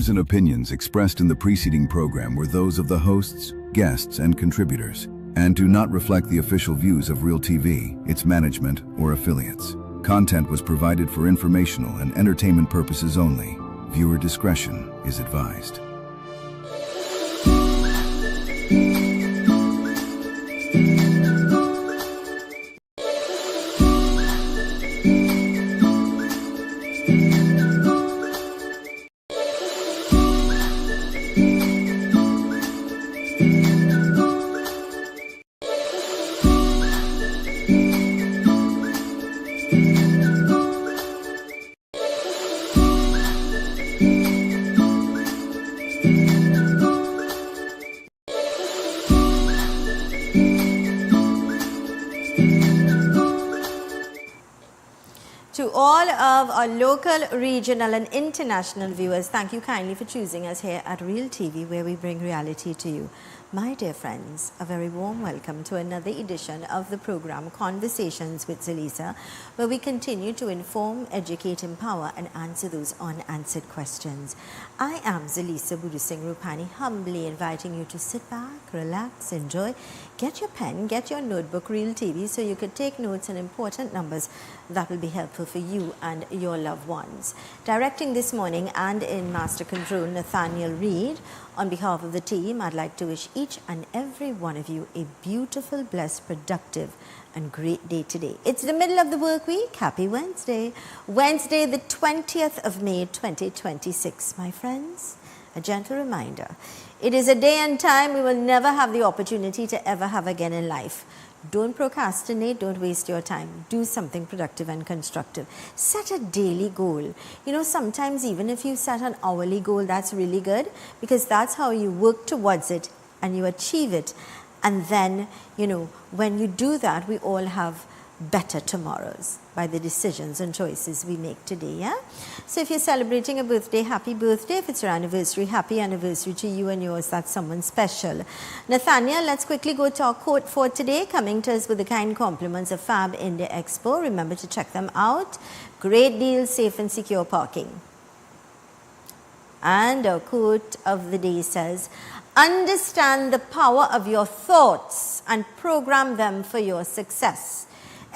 views and opinions expressed in the preceding program were those of the hosts, guests, and contributors, and do not reflect the official views of Real TV, its management, or affiliates. Content was provided for informational and entertainment purposes only. Viewer discretion is advised. To all of our local, regional and international viewers, thank you kindly for choosing us here at Real TV, where we bring reality to you. My dear friends, a very warm welcome to another edition of the program Conversations with Zelisa, where we continue to inform, educate, empower and answer those unanswered questions. I am Zelisa Rupani, humbly inviting you to sit back, relax, enjoy, get your pen, get your notebook, Real TV, so you could take notes on important numbers that will be helpful for you and your loved ones. Directing this morning and in Master Control, Nathaniel Reed. On behalf of the team, I'd like to wish each and every one of you a beautiful, blessed, productive and great day today. It's the middle of the work week. Happy Wednesday. Wednesday, the 20th of May, 2026. My friends, a gentle reminder. It is a day and time we will never have the opportunity to ever have again in life. Don't procrastinate, don't waste your time. Do something productive and constructive. Set a daily goal. You know, sometimes even if you set an hourly goal, that's really good, because that's how you work towards it and you achieve it. And then, you know, when you do that, we all have better tomorrows by the decisions and choices we make today, yeah? So if you're celebrating a birthday, happy birthday. If it's your anniversary, happy anniversary to you and yours. That's someone special. Nathaniel, let's quickly go to our quote for today, coming to us with the kind compliments of Fab India Expo. Remember to check them out. Great deals, safe and secure parking. And our quote of the day says, understand the power of your thoughts and program them for your success.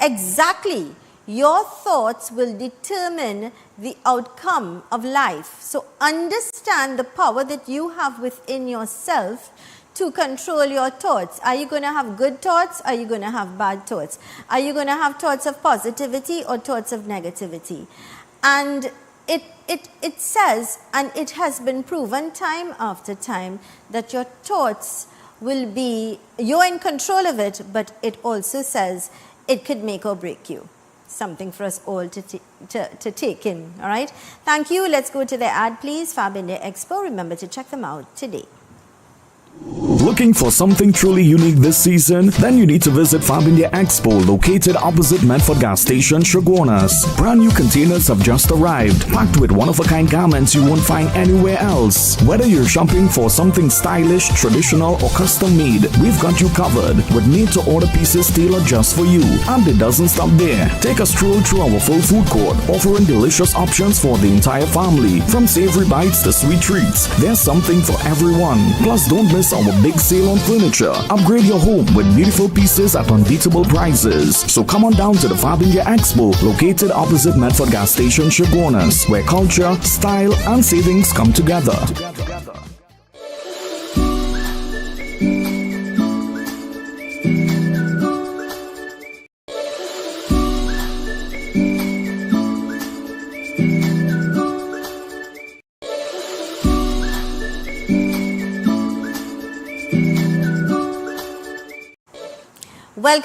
Exactly. Your thoughts will determine the outcome of life. So understand the power that you have within yourself to control your thoughts. Are you going to have good thoughts? Are you going to have bad thoughts? Are you going to have thoughts of positivity or thoughts of negativity? And it says, and it has been proven time after time, that your thoughts will be, you're in control of it, but it also says it could make or break you. Something for us all to take in, all right? Thank you. Let's go to the ad, please. Fab India Expo. Remember to check them out today. Looking for something truly unique this season? Then you need to visit Fab India Expo, located opposite Medford Gas Station, Shogunas. Brand new containers have just arrived, packed with one-of-a-kind garments you won't find anywhere else. Whether you're shopping for something stylish, traditional, or custom-made, we've got you covered with made-to-order pieces tailored just for you. And it doesn't stop there. Take a stroll through our full food court, offering delicious options for the entire family. From savory bites to sweet treats, there's something for everyone. Plus, don't miss our big sale on furniture. Upgrade your home with beautiful pieces at unbeatable prices. So come on down to the Fab India Expo, located opposite Medford Gas Station, Shogunas, where culture, style, and savings come together.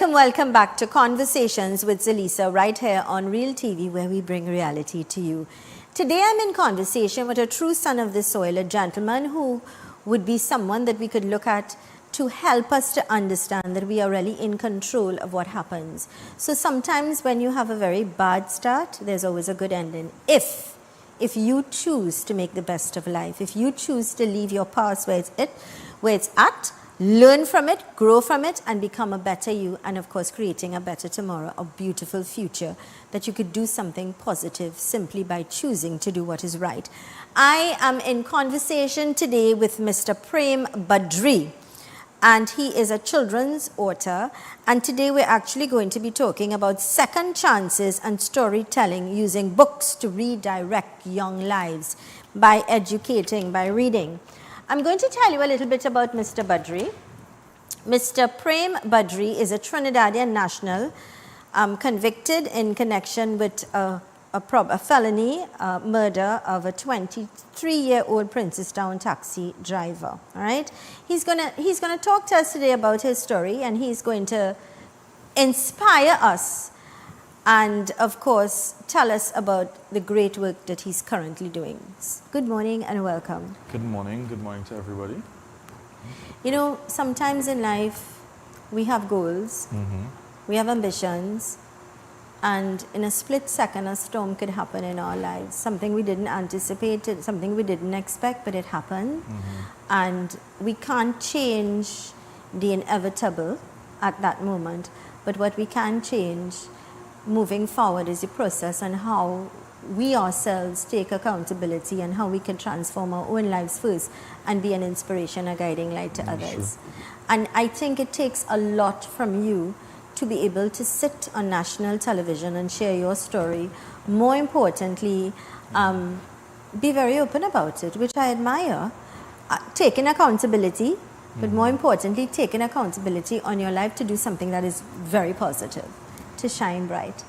Welcome back to Conversations with Zelisa, right here on Real TV, where we bring reality to you. Today I'm in conversation with a true son of the soil, a gentleman who would be someone that we could look at to help us to understand that we are really in control of what happens. So sometimes when you have a very bad start, there's always a good ending. If you choose to make the best of life, if you choose to leave your past where it's at, learn from it, grow from it, and become a better you, and of course creating a better tomorrow, a beautiful future, that you could do something positive simply by choosing to do what is right. I am in conversation today with Mr. Prem Badri, and he is a children's author, and today we're actually going to be talking about second chances and storytelling using books to redirect young lives by educating, by reading. I'm going to tell you a little bit about Mr. Badri. Mr. Prem Badri is a Trinidadian national convicted in connection with a felony murder of a 23-year-old Princestown taxi driver. All right, he's gonna talk to us today about his story, and he's going to inspire us, and of course tell us about the great work that he's currently doing. Good morning and welcome. Good morning to everybody. You know, sometimes in life we have goals, we have ambitions, and in a split second a storm could happen in our lives. Something we didn't anticipate, something we didn't expect, but it happened. And we can't change the inevitable at that moment, but what we can change moving forward is the process and how we ourselves take accountability and how we can transform our own lives first and be an inspiration, a guiding light to others. And I think it takes a lot from you to be able to sit on national television and share your story. More importantly, be very open about it, which I admire. Taking accountability, but more importantly, taking accountability on your life to do something that is very positive, to shine bright.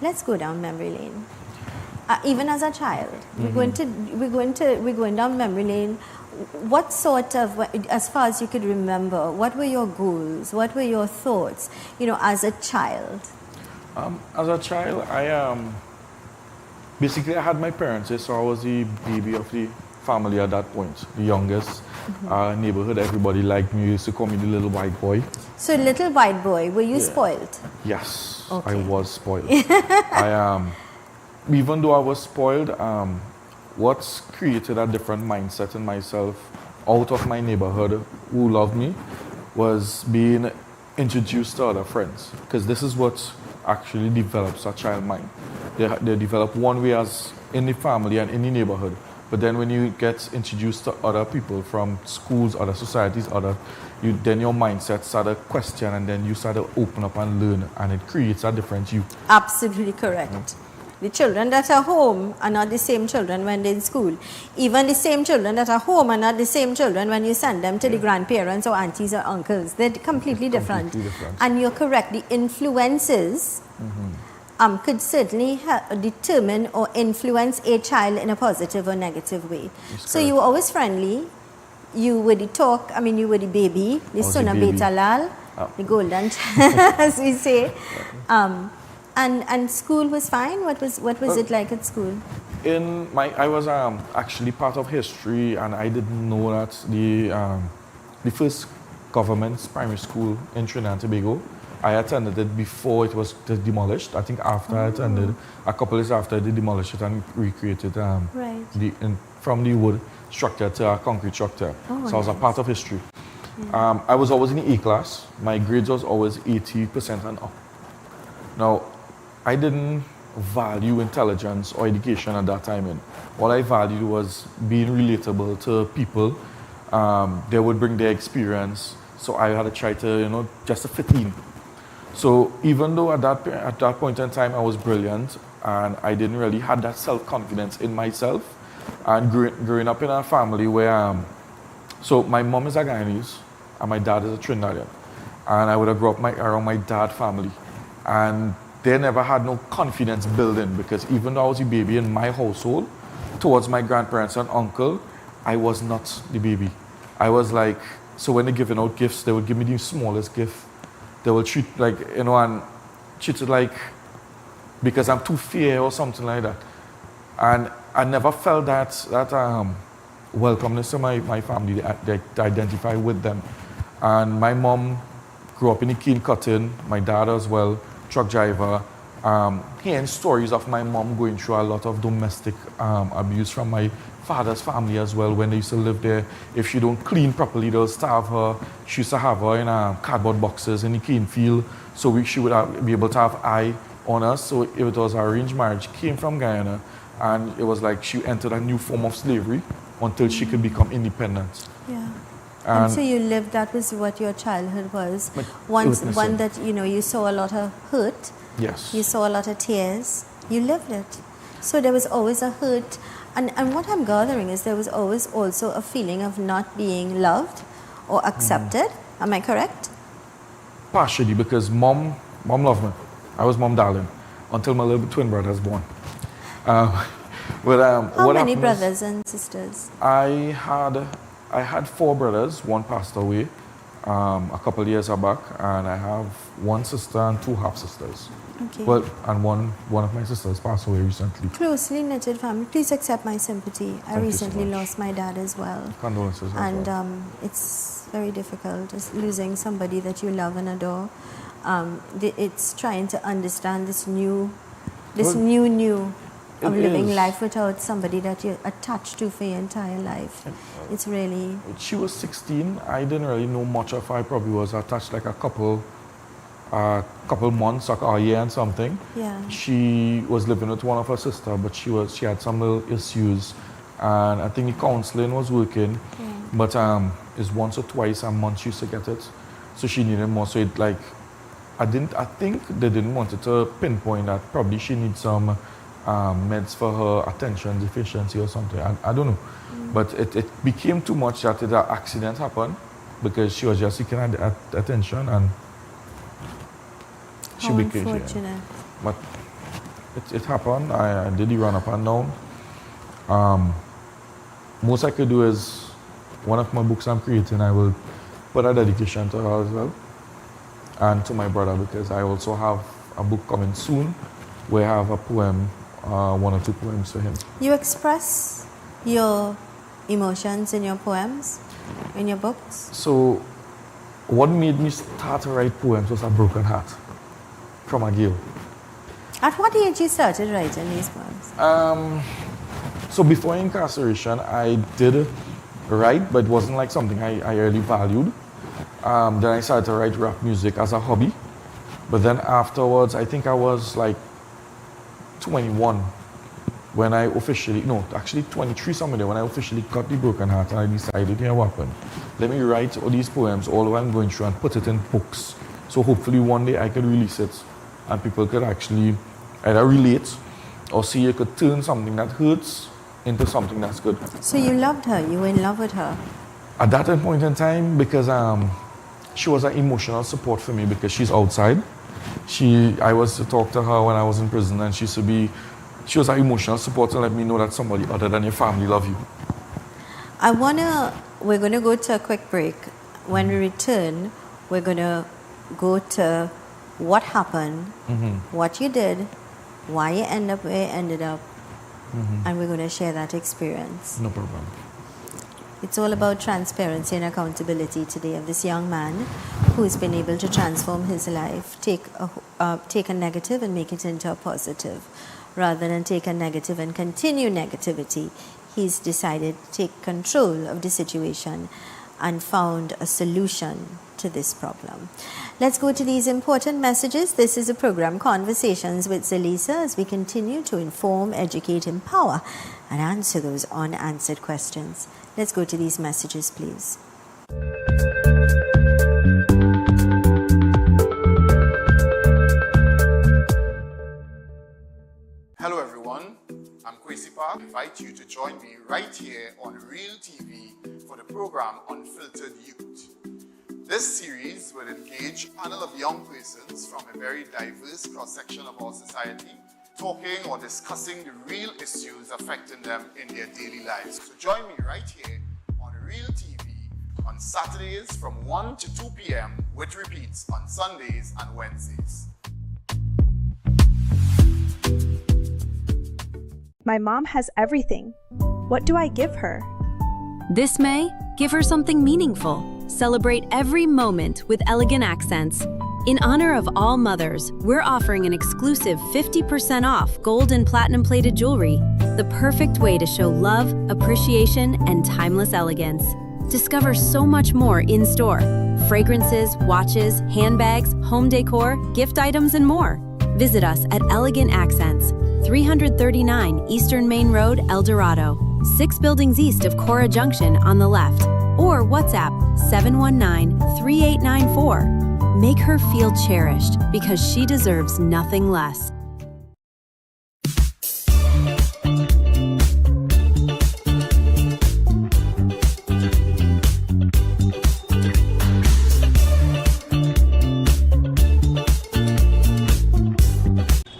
Let's go down memory lane. Even as a child, we're going down memory lane. What sort of, as far as you could remember, what were your goals? What were your thoughts, you know, as a child? As a child, basically I had my parents, so I was the baby of the family at that point, the youngest. Neighborhood, everybody liked me, used to call me the little white boy. So little white boy, were you spoiled? Yes, Okay. I was spoiled. Even though I was spoiled, what's created a different mindset in myself out of my neighborhood who loved me was being introduced to other friends, because this is what actually develops a child mind. They develop one way as in the family and in the neighborhood, but then when you get introduced to other people from schools, other societies, then your mindset start to question, and then you start to open up and learn, and it creates a different you. Absolutely correct. The children that are home are not the same children when they're in school. Even the same children that are home are not the same children when you send them to the grandparents or aunties or uncles. They're completely different. And you're correct, the influences could certainly determine or influence a child in a positive or negative way. So you were always friendly. You were the talk, you were the baby, the Sona Beta Lal, the golden child, as we say. And school was fine? What was it like at school? I was actually part of history, and I didn't know that the first government primary school in Trinidad and Tobago, I attended it before it was demolished. I think after I attended, a couple years after they demolished it and recreated from the wood structure to a concrete structure. So I was a part of history. I was always in the A class. My grades was always 80% and up. Now, I didn't value intelligence or education at that time. All I valued was being relatable to people. They would bring their experience, so I had to try to, just to fit in. So even though at that point in time I was brilliant, and I didn't really have that self-confidence in myself, and growing up in a family where, so my mom is a Guyanese, and my dad is a Trinidadian, and I would have grown up around my dad's family, and they never had no confidence building, because even though I was a baby in my household, towards my grandparents and uncle, I was not the baby. I was like, so when they're giving out gifts, they would give me the smallest gift. They will treat and treat it like, because I'm too fair or something like that. And I never felt that welcomeness to my family, they identify with them. And my mom grew up in the cane cutting, my dad as well, truck driver. Hearing stories of my mom going through a lot of domestic abuse from my father's family as well when they used to live there. If she don't clean properly, they'll starve her. She used to have her in cardboard boxes in the cane field, so she would be able to have eye on us. So it was an arranged marriage, came from Guyana, and it was like she entered a new form of slavery until she could become independent. Yeah. And so you lived, that was what your childhood was. One that, you saw a lot of hurt. Yes. You saw a lot of tears. You lived it. So there was always a hurt. And what I'm gathering is there was always also a feeling of not being loved or accepted. Am I correct? Partially, because mom loved me. I was mom darling until my little twin brother was born. How many brothers and sisters? I had 4 brothers. One passed away a couple of years back, and I have 1 sister and 2 half sisters. Okay. Well, and one of my sisters passed away recently. Closely knitted family. Please accept my sympathy. I recently lost my dad as well. Condolences. And it's very difficult, just losing somebody that you love and adore. It's trying to understand this new of living life without somebody that you're attached to for your entire life. It's really... She was 16. I didn't really know much of her. I probably was attached like a couple months, like a year and something. Yeah. She was living with one of her sisters, but she had some little issues, and I think the counseling was working, but it's once or twice a month she used to get it, so she needed more. So it like, I think they didn't want it to pinpoint that probably she needs some meds for her attention deficiency or something. I don't know, but it became too much that an accident happened because she was just seeking attention, and she became. Unfortunate. But it happened. I did the run up and down. Most I could do is, one of my books I'm creating, I will put a dedication to her as well, and to my brother, because I also have a book coming soon where I have a poem, 1 or 2 poems for him. You express your emotions in your poems, in your books? So what made me start to write poems was a broken heart from a girl. At what age you started writing these poems? So before incarceration, I did write, but it wasn't like something I really valued. Then I started to write rap music as a hobby. But then afterwards, I think I was like 21 when I officially, no, actually 23 somewhere, when I officially got the broken heart, and I decided, here what happened? Let me write all these poems, all what I'm going through, and put it in books. So hopefully one day I could release it and people could actually either relate or see it could turn something that hurts into something that's good. So you loved her, you were in love with her? At that point in time, because she was an emotional support for me because she's outside. I was to talk to her when I was in prison, and she was an emotional support to let me know that somebody other than your family love you. We're going to go to a quick break. When we return, we're going to go to what happened, what you did, why you ended up where you ended up, and we're going to share that experience. No problem. It's all about transparency and accountability today of this young man who's been able to transform his life, take a negative and make it into a positive. Rather than take a negative and continue negativity, he's decided to take control of the situation and found a solution to this problem. Let's go to these important messages. This is a program, Conversations with Zelisa, as we continue to inform, educate, empower, and answer those unanswered questions. Let's go to these messages, please. Hello everyone, I'm Kwesi Park. I invite you to join me right here on Real TV for the program Unfiltered Youth. This series will engage a panel of young persons from a very diverse cross-section of our society, talking or discussing the real issues affecting them in their daily lives. So join me right here on Real TV on Saturdays from 1 to 2 p.m. with repeats on Sundays and Wednesdays. My mom has everything. What do I give her? This May, give her something meaningful. Celebrate every moment with elegant accents. In honor of all mothers, we're offering an exclusive 50% off gold and platinum plated jewelry, the perfect way to show love, appreciation, and timeless elegance. Discover so much more in store: fragrances, watches, handbags, home decor, gift items, and more. Visit us at Elegant Accents, 339 Eastern Main Road, El Dorado, 6 buildings east of Cora Junction on the left, or WhatsApp 719-3894. Make her feel cherished because she deserves nothing less.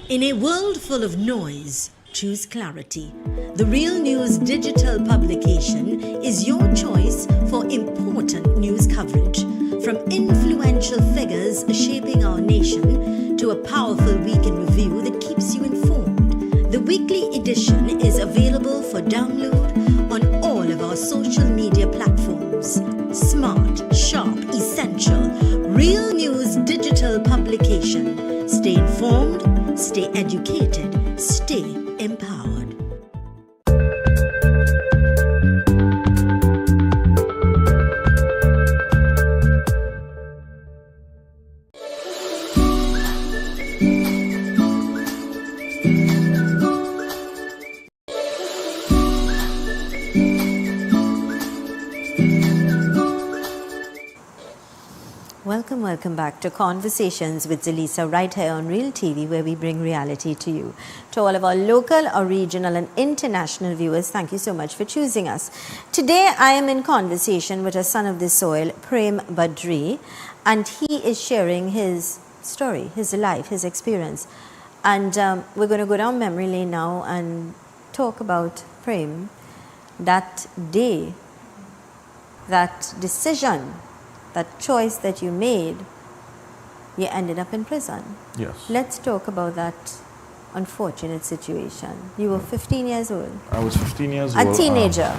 In a world full of noise, choose clarity. The Real News digital publication is your choice for important news coverage. From influential figures shaping our nation to a powerful week in review that keeps you informed. The weekly edition is available for download on all of our social media platforms. Smart, sharp, essential. Real News digital publication. Stay informed, stay educated, stay empowered. Welcome back to Conversations with Zelisa right here on Real TV, where we bring reality to you. To all of our local, our regional and international viewers, thank you so much for choosing us. Today I am in conversation with a son of the soil, Prem Badri, and he is sharing his story, his life, his experience. And we're going to go down memory lane now and talk about Prem, that day, that decision, that choice that you made. You ended up in prison. Yes. Let's talk about that unfortunate situation. You were 15 years old. I was 15 years old. A teenager.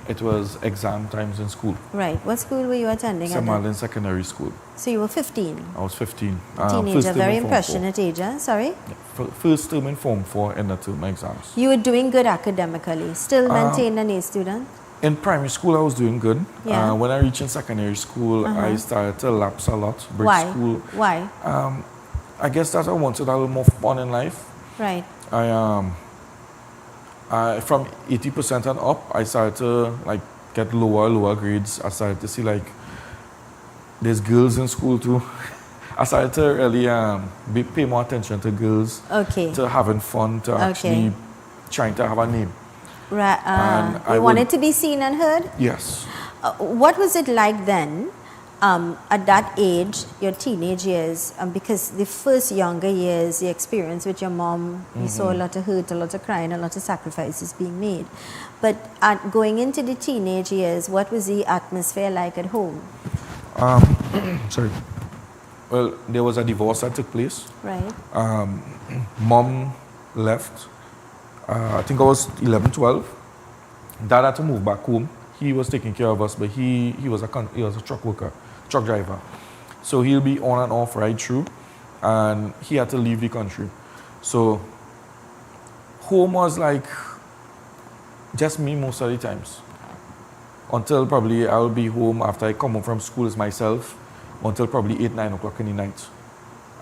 It was exam times in school. Right. What school were you attending? St. Martin's Secondary School. So you were 15. I was 15. Teenager, very impressionate age, huh? Sorry? Yeah. First term in Form 4 and the term exams. You were doing good academically. Still maintained an A student? In primary school, I was doing good. Yeah. When I reached in secondary school, I started to lapse a lot. Break Why? school. Why? I guess that I wanted a little more fun in life. Right. I from 80% and up, I started to get lower grades. I started to see there's girls in school too. I started to really pay more attention to girls. Okay. To having fun, to actually trying to have a name. Right. I you wanted to be seen and heard? Yes. What was it like then, at that age, your teenage years? Because the first younger years, the experience with your mom, you saw a lot of hurt, a lot of crying, a lot of sacrifices being made. But going into the teenage years, what was the atmosphere like at home? Sorry. Well, there was a divorce that took place. Right. Mom left. I think I was 11, 12. Dad had to move back home. He was taking care of us, but he was a truck driver. So he'll be on and off right through, and he had to leave the country. So home was just me most of the times. Until probably I'll be home after I come home from school as myself, until probably 8, 9 o'clock in the night.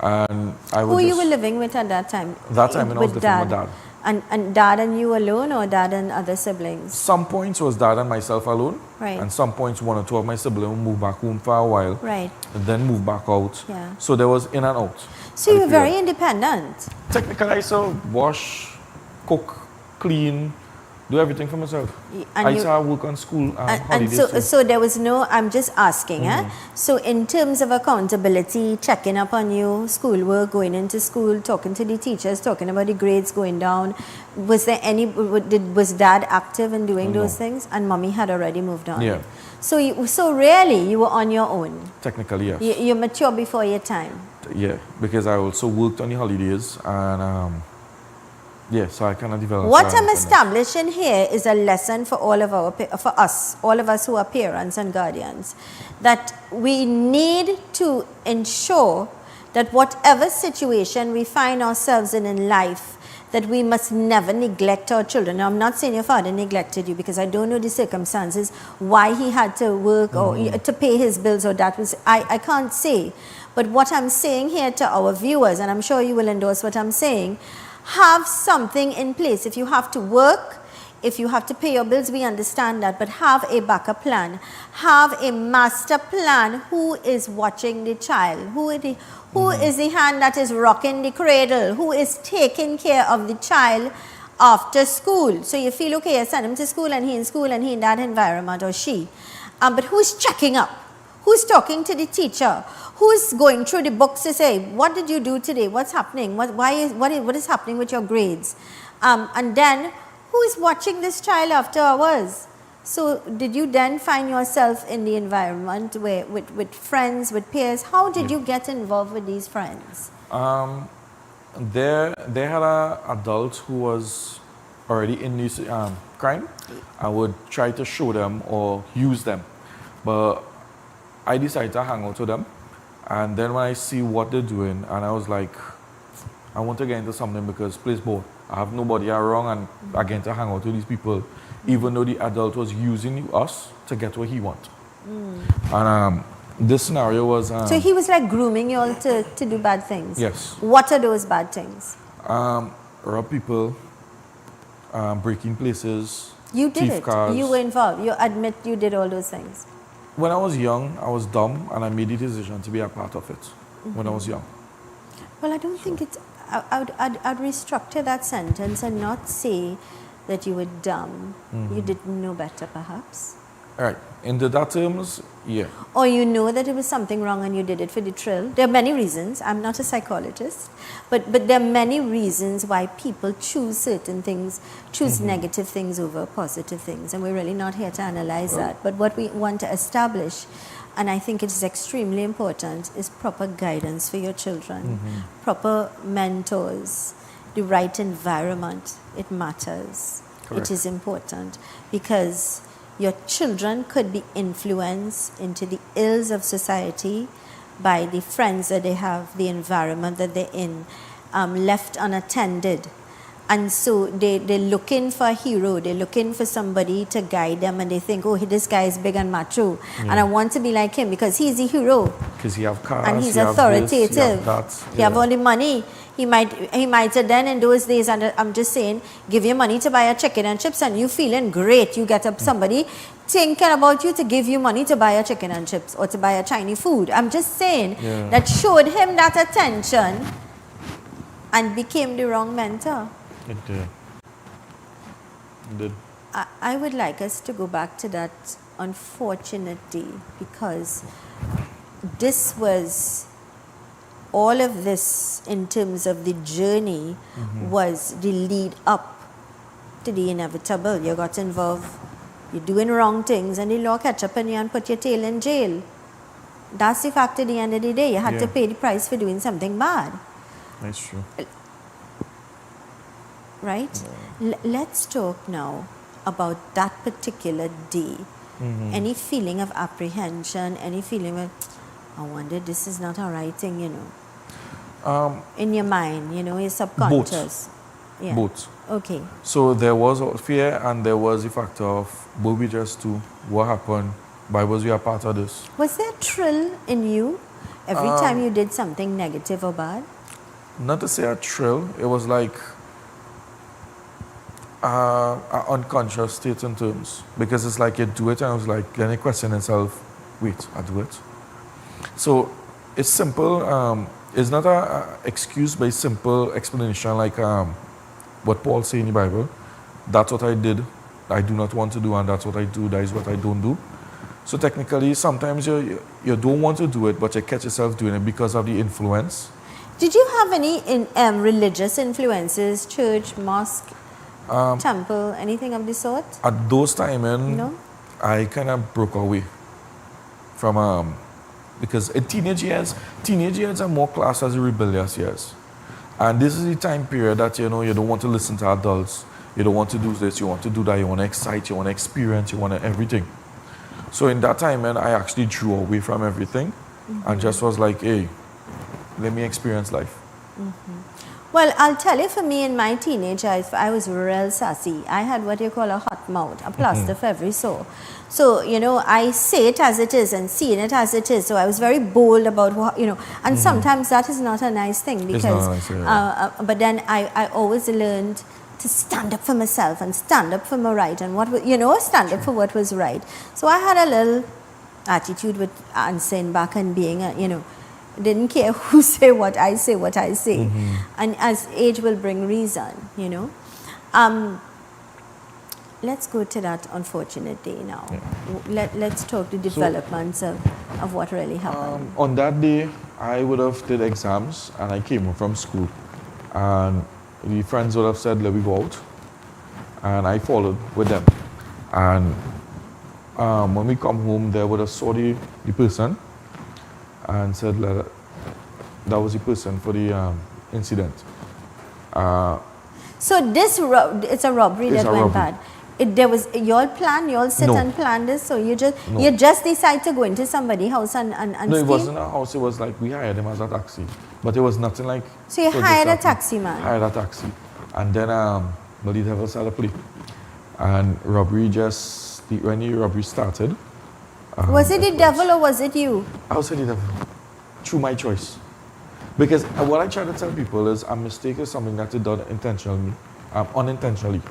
And I would Who you were living with at that time? That time when I was living with Dad. And Dad and you alone, or Dad and other siblings? Some points was Dad and myself alone. Right. And some points 1 or 2 of my siblings moved back home for a while. Right. And then moved back out. Yeah. So there was in and out. So you were very independent. Technically, I used to wash, cook, clean, do everything for myself. And I used to work on school and holidays too. so there was no, I'm just asking, so in terms of accountability, checking up on you, schoolwork, going into school, talking to the teachers, talking about the grades going down, was there was Dad active in doing those things? And Mommy had already moved on? Yeah. So really, you were on your own? Technically, yes. You're mature before your time? Yeah, because I also worked on the holidays and yeah, so I kind of developed. What I'm establishing here is a lesson for all of us who are parents and guardians, that we need to ensure that whatever situation we find ourselves in life, that we must never neglect our children. Now, I'm not saying your father neglected you, because I don't know the circumstances why he had to work or to pay his bills, or that was, I can't say. But what I'm saying here to our viewers, and I'm sure you will endorse what I'm saying, have something in place. If you have to work, if you have to pay your bills, we understand that, but have a backup plan. Have a master plan. Who is watching the child? Who is the hand that is rocking the cradle? Who is taking care of the child after school? So you feel, okay, I send him to school and he in that environment, or she. But who's checking up? Who's talking to the teacher? Who's going through the books to say, what did you do today? What's happening? What is happening with your grades? And then, who is watching this child after hours? So did you then find yourself in the environment where, with friends, with peers? How did you get involved with these friends? They had an adult who was already in this crime. I would try to show them or use them. But I decided to hang out with them. And then when I see what they're doing, and I was like, I want to get into something because place bored. I have nobody around, and I get to hang out with these people, even though the adult was using us to get what he want. And this scenario was... so he was like grooming you all to do bad things? Yes. What are those bad things? Rob people, breaking places, You did thief it. cars. You were involved. You admit you did all those things. When I was young, I was dumb, and I made the decision to be a part of it when I was young. Well, I don't think it's... I'd restructure that sentence and not say that you were dumb. You didn't know better, perhaps. All right. In that terms, yeah. Or you know that it was something wrong and you did it for the thrill. There are many reasons. I'm not a psychologist. But there are many reasons why people choose certain things, choose negative things over positive things. And we're really not here to analyze that. But what we want to establish, and I think it is extremely important, is proper guidance for your children, proper mentors, the right environment. It matters. Correct. It is important, because your children could be influenced into the ills of society by the friends that they have, the environment that they're in, left unattended. And so they're looking for a hero, they're looking for somebody to guide them, and they think, oh, this guy is big and macho, and I want to be like him because he's a hero. Because he have cars, and he's he have authoritative. This, he have that. He have all the money. He might have then in those days, and I'm just saying, give you money to buy a chicken and chips, and you feeling great. You get up somebody thinking about you to give you money to buy a chicken and chips or to buy a Chinese food. I'm just saying that showed him that attention and became the wrong mentor. It did. I would like us to go back to that unfortunate day, because this was, all of this in terms of the journey was the lead up to the inevitable. You got involved, you're doing wrong things, and the law catch up on you and put your tail in jail. That's the fact at the end of the day. You had to pay the price for doing something bad. That's true. Right? Let's talk now about that particular day. Any feeling of apprehension, any feeling of, I wonder, this is not a right thing, you know. In your mind, you know, your subconscious. Both. Yeah. Both. Okay. So there was fear, and there was the factor of, what we just do, what happened, why was we a part of this? Was there thrill in you every time you did something negative or bad? Not to say a thrill, it was like an unconscious state in terms, because it's like you do it and it's like, then you question yourself, wait, I do it? So it's simple. It's not an excuse, but it's simple explanation, like what Paul says in the Bible. That's what I did, I do not want to do, and that's what I do, that is what I don't do. So technically, sometimes you don't want to do it, but you catch yourself doing it because of the influence. Did you have any religious influences, church, mosque, temple, anything of the sort? At those times, No? I kind of broke away from, because in teenage years are more classed as rebellious years. And this is the time period that, you know, you don't want to listen to adults, you don't want to do this, you want to do that, you want to excite, you want to experience, you want to everything. So in that time, I actually drew away from everything and just was like, hey, let me experience life. Well, I'll tell you, for me in my teenage life, I was real sassy. I had what you call a hot mouth, a plaster for every sore. So, you know, I say it as it is and see it as it is. So I was very bold about what, you know, and sometimes that is not a nice thing because, It's not nice, but then I always learned to stand up for myself and stand up for my right and what, you know, stand up for what was right. So I had a little attitude with answering back and being, you know, didn't care who say what I say. And as age will bring reason, you know. Let's go to that unfortunate day now. Let's talk the developments of what really happened. On that day, I would have did exams and I came home from school. And the friends would have said, let me go out. And I followed with them. And when we come home, they would have saw the person and said that was the person for the incident. So this it's a robbery that went bad. There was you plan, you all sit and plan this. So you just decide to go into somebody's house and No, steal? it wasn't a house. It was like we hired him as a taxi, but it was nothing like. So you hired a taxi man. Hired a taxi, and then but the devil started play, and robbery when the robbery started. Was it the devil or was it you? I would say the devil, through my choice. Because what I try to tell people is a mistake is something that is done intentionally, unintentionally.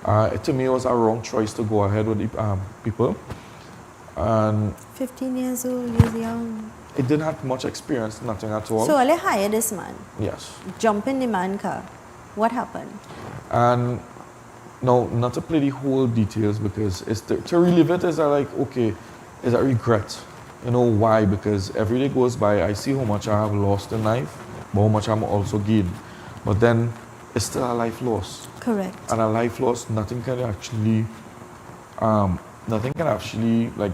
To me, it was a wrong choice to go ahead with the people. And 15 years old, he was young. it didn't have much experience, nothing at all. So I hired this man. Yes. Jump in the man car. What happened? And no, not to play the whole details because it's to relive it is like, okay, is a regret. You know why? Because every day goes by, I see how much I have lost in life, but how much I'm also gained. But then it's still a life loss. Correct. And a life loss, nothing can actually like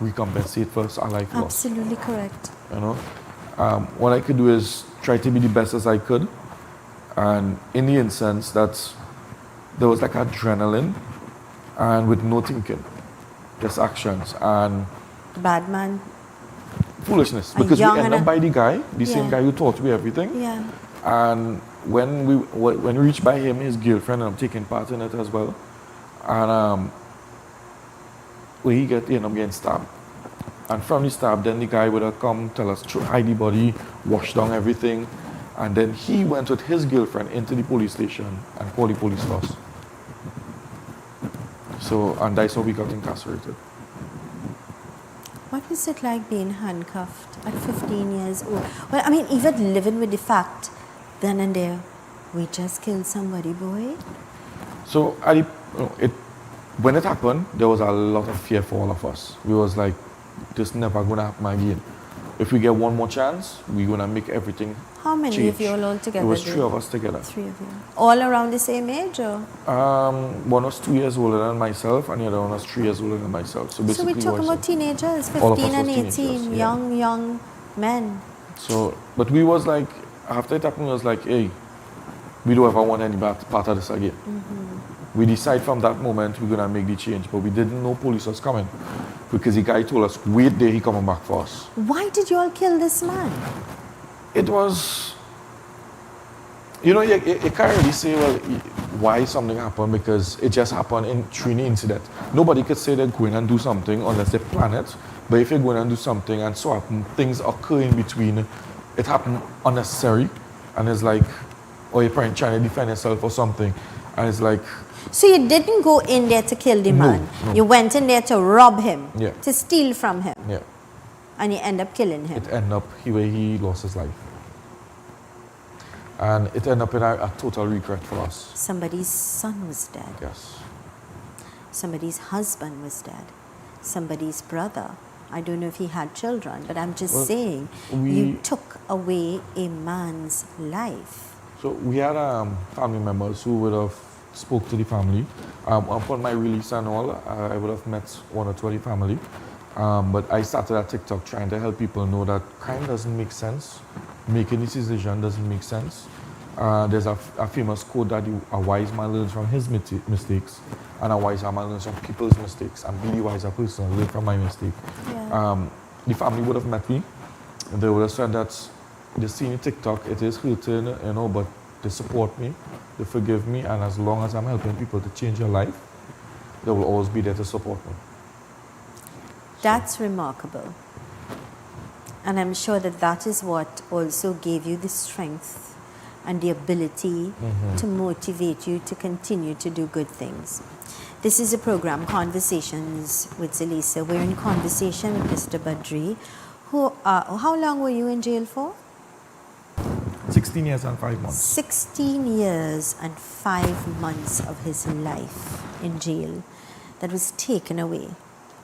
recompensate for a life loss. Absolutely correct. You know, what I could do is try to be the best as I could, and in the instance that there was like adrenaline, and with no thinking, just actions and Bad man. foolishness. Because we ended up by the guy, the same Yeah. guy who taught me everything. Yeah. And when we reached by him, his girlfriend, and I'm taking part in it as well. And when he ended up getting stabbed. And from the stab, then the guy would have come, tell us, hide the body, wash down everything. And then he went with his girlfriend into the police station and called the police force. So, and that's how we got incarcerated. What was it like being handcuffed at 15 years old? Well, I mean, even living with the fact, then and there, we just killed somebody, boy. So, when it happened, there was a lot of fear for all of us. We was like, this never gonna happen again. If we get one more chance, we're gonna make everything How many change. of you all together? It was 3 of us together. 3 of you. All around the same age, or? One was 2 years older than myself, and the other one was 3 years older than myself. So So basically, we're talking about teenagers, all of 15 us and was 18, teenagers, yeah. young men. So, but we was like, after it happened, we was like, hey, we don't ever want any part of this again. We decide from that moment we're gonna make the change, but we didn't know police was coming because the guy told us, wait there, he coming back for us. Why did you all kill this man? It was, you know, you can't really say, well, why something happened because it just happened in Trini incident. Nobody could say they're going and do something unless they plan it. But if you're going and do something and so happen, things occur in between, it happened unnecessary. And it's like, or you're trying to defend yourself or something. And it's like... So you didn't go in there to kill the man. No. You went in there to rob him, Yeah. to steal from him. Yeah. And you end up killing him. It ended up where he lost his life. And it ended up in a total regret for us. Somebody's son was dead. Yes. Somebody's husband was dead. Somebody's brother. I don't know if he had children, but I'm just saying, you took away a man's life. So we had family members who would have spoke to the family. Upon my release and all, I would have met one or two of the family. But I started a TikTok trying to help people know that crime doesn't make sense. Making this decision doesn't make sense. There's a famous quote that a wise man learns from his mistakes, and a wise man learns from people's mistakes. And be the wiser person, learn from my mistake. Yeah. The family would have met me, and they would have said that they see me TikTok, it is hurting, you know, but they support me, they forgive me, and as long as I'm helping people to change their life, they will always be there to support me. That's remarkable. And I'm sure that that is what also gave you the strength and the ability to motivate you to continue to do good things. This is a program, Conversations with Zelisa. We're in conversation with Mr. Badri, who, how long were you in jail for? 16 years and 5 months. 16 years and 5 months of his life in jail that was taken away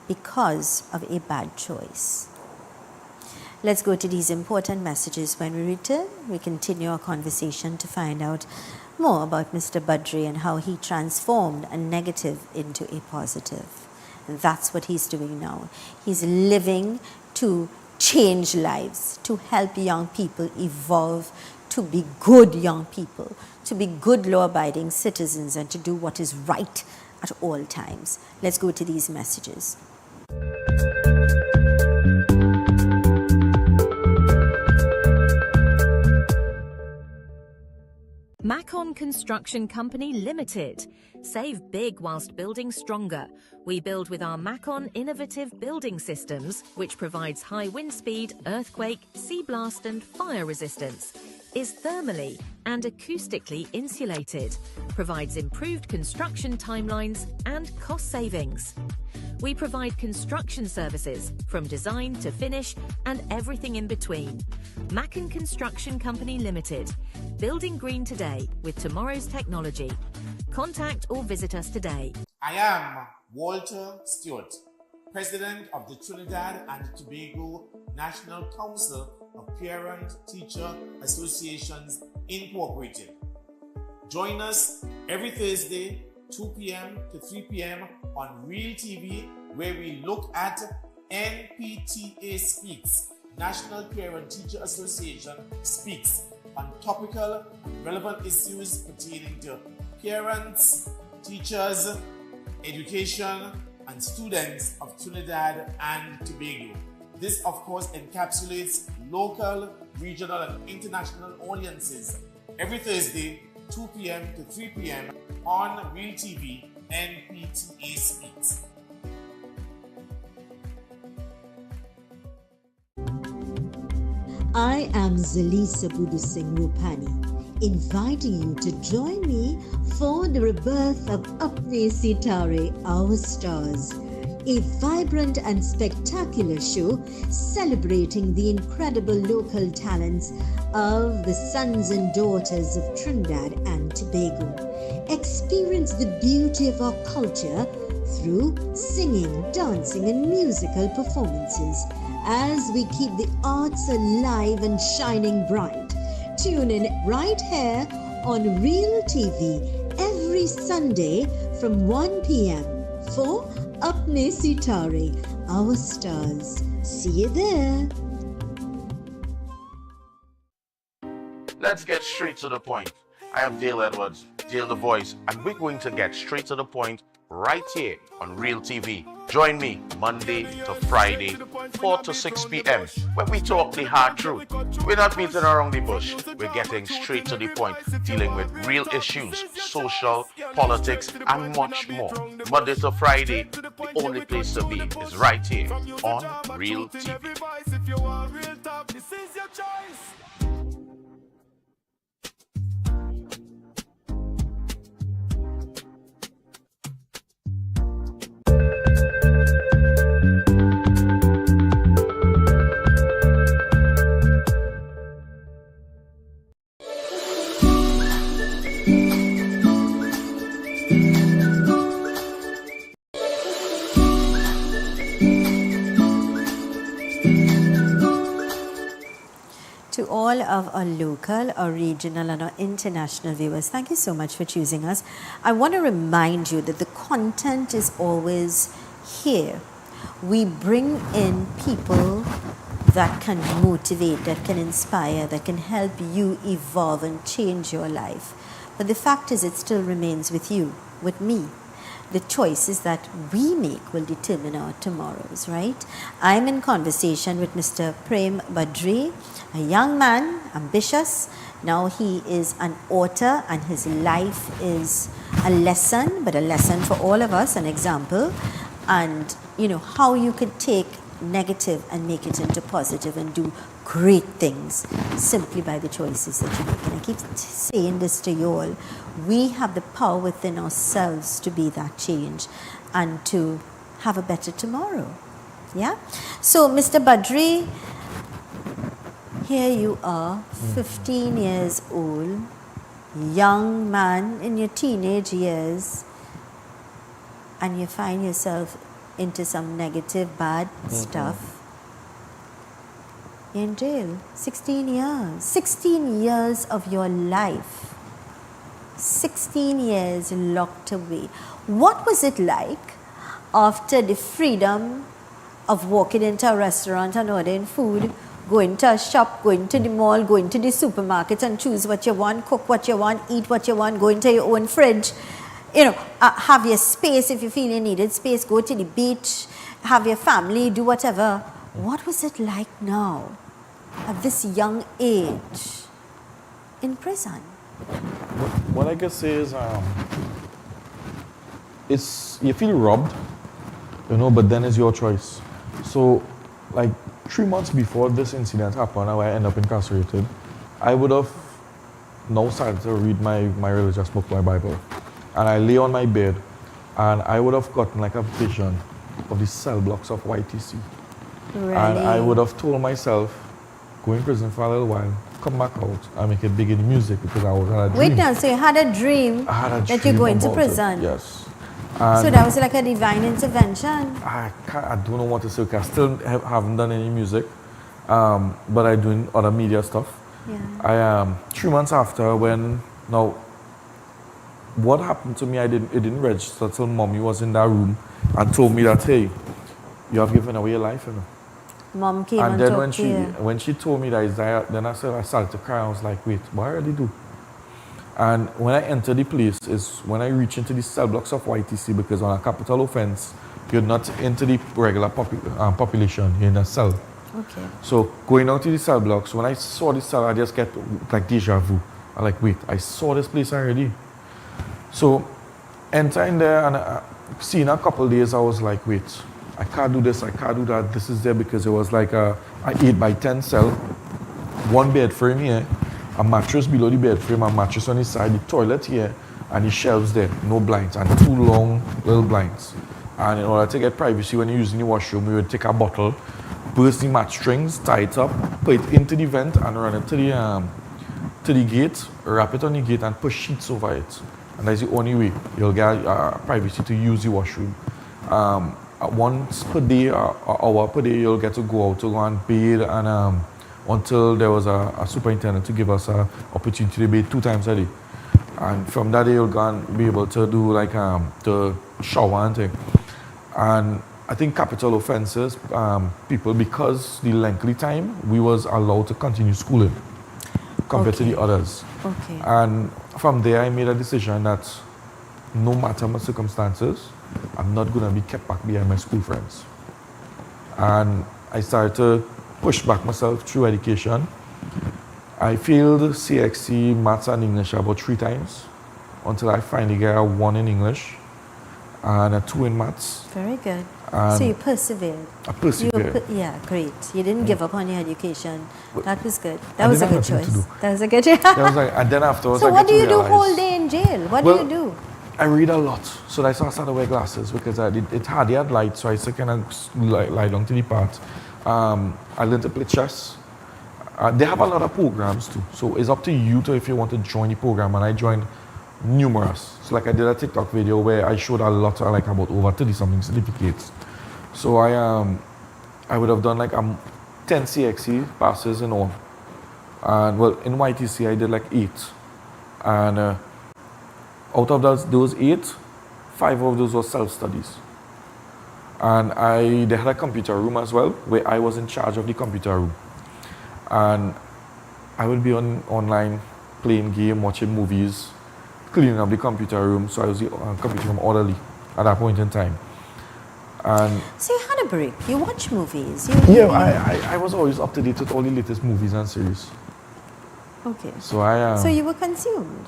because of a bad choice. Let's go to these important messages. When we return, we continue our conversation to find out more about Mr. Badri and how he transformed a negative into a positive. And that's what he's doing now. He's living to change lives, to help young people evolve, to be good young people, to be good law-abiding citizens, and to do what is right at all times. Let's go to these messages. Macon Construction Company Limited. Save big whilst building stronger. We build with our Macon innovative building systems, which provides high wind speed, earthquake, sea blast and fire resistance. Is thermally and acoustically insulated. Provides improved construction timelines and cost savings. We provide construction services from design to finish and everything in between. Macon Construction Company Limited. Building green today with tomorrow's technology. Contact or visit us today. I am Walter Stewart, President of the Trinidad and Tobago National Council of Parent-Teacher Associations Incorporated. Join us every Thursday, 2 p.m. to 3 p.m. on Real TV, where we look at NPTA Speaks, National Parent-Teacher Association Speaks, on topical and relevant issues pertaining to parents, teachers, education, and students of Trinidad and Tobago. This, of course, encapsulates local, regional, and international audiences every Thursday, 2 p.m. to 3 p.m. on Real TV, NPTA Speaks. I am Zelisa Rupani, inviting you to join me for the rebirth of Apne Sitare, Our Stars, a vibrant and spectacular show celebrating the incredible local talents of the sons and daughters of Trinidad and Tobago. Experience the beauty of our culture through singing, dancing, and musical performances as we keep the arts alive and shining bright. Tune in right here on Real TV every Sunday from 1 p.m. for Apne Sitare, Our Stars. See you there. Let's get straight to the point. I am Dale Edwards, Dale the Voice, and we're going to get straight to the point right here on Real TV. Join me Monday to Friday, 4 to 6 p.m. when we talk the hard truth. We're not beating around the bush. We're getting straight to the point, dealing with real issues, social, politics, and much more. Monday to Friday, the only place to be is right here on Real TV. To all of our local, our regional and our international viewers, thank you so much for choosing us. I want to remind you that the content is always here. We bring in people that can motivate, that can inspire, that can help you evolve and change your life. But the fact is, it still remains with you, with me. the choices that we make will determine our tomorrows, right? I'm in conversation with Mr. Prem Badri, a young man, ambitious. Now he is an author and his life is a lesson, but a lesson for all of us, an example. And, you know, how you could take negative and make it into positive and do great things simply by the choices that you make. And I keep saying this to you all. We have the power within ourselves to be that change and to have a better tomorrow. Yeah? So, Mr. Badri, here you are, 15 years old, young man in your teenage years, and you find yourself into some negative, bad stuff. You're in jail. 16 years. 16 years of your life. 16 years locked away. What was it like after the freedom of walking into a restaurant and ordering food, going to a shop, going to the mall, going to the supermarket and choose what you want, cook what you want, eat what you want, go into your own fridge, you know, have your space if you feel you needed space, go to the beach, have your family, do whatever. What was it like now at this young age in prison? What I can say is, it's, you feel robbed, you know, but then it's your choice. So, like 3 months before this incident happened, where I ended up incarcerated, I would have now started to read my religious book, my Bible. And I lay on my bed, and I would have gotten like a vision of the cell blocks of YTC. Really? And I would have told myself, go in prison for a little while, come back out and make it big in music, because I was had a dream. Wait now, so you had a dream I had a that dream you're going to about prison? it, yes. So And that was like a divine intervention? I don't know what to say, because I still haven't done any music, but I'm doing other media stuff. Yeah. 3 months after, when, now, what happened to me, it didn't register till mommy was in that room and told me that, hey, you have given away your life, you know. Mom came And and then talked to you. when she told me that it's there, then I started to cry. I was like, wait, what I really do? And when I enter the place is when I reach into the cell blocks of YTC, because on a capital offense, you're not into the regular population, you're in a cell. Okay. So going out to the cell blocks, when I saw the cell, I just get like deja vu. I'm like, wait, I saw this place already. So entering there and seeing a couple of days, I was like, wait, I can't do this, I can't do that. This is there because it was like an 8x10 cell, one bed frame here, a mattress below the bed frame, a mattress on the side, the toilet here, and the shelves there, no blinds, and 2 long little blinds. And in order to get privacy when you're using the washroom, we would take a bottle, burst the match strings, tie it up, put it into the vent, and run it to the gate, wrap it on the gate, and put sheets over it. And that's the only way you'll get privacy to use the washroom. Once per day, or hour per day, you'll get to go out to go and bathe, and until there was a superintendent to give us an opportunity to bathe 2 times a day. And from that day, you'll go and be able to do like the shower and thing. And I think capital offenses, people, because the lengthy time, we was allowed to continue schooling compared to the others. Okay. And from there, I made a decision that no matter my circumstances, I'm not going to be kept back behind my school friends. And I started to push back myself through education. I failed CXC, maths and English about 3 times until I finally got a 1 in English and a 2 in maths. Very good. And so you persevered. I persevered. Yeah, great. You didn't give up on your education. That was good. I That was a didn't good have nothing to choice. do. That was a good That was like, and then afterwards, So I what get do to you do realize, whole day in jail? What do you do? I read a lot, so that's why I started to wear glasses, because it hardly had light, so I used to kind of lie down to the part. I learned to play chess. They have a lot of programs too, so it's up to you to if you want to join the program, and I joined numerous. So like I did a TikTok video where I showed a lot, like about over 30 something certificates. So I would have done like 10 CXC passes in all. And well, in YTC I did like 8. And out of those 8, 5 of those were self-studies. And they had a computer room as well, where I was in charge of the computer room. And I would be online playing game, watching movies, cleaning up the computer room, so I was the computer room orderly. at that point in time. And so you had a break. You watch movies. I was always up to date with all the latest movies and series. Okay. So I. So you were consumed.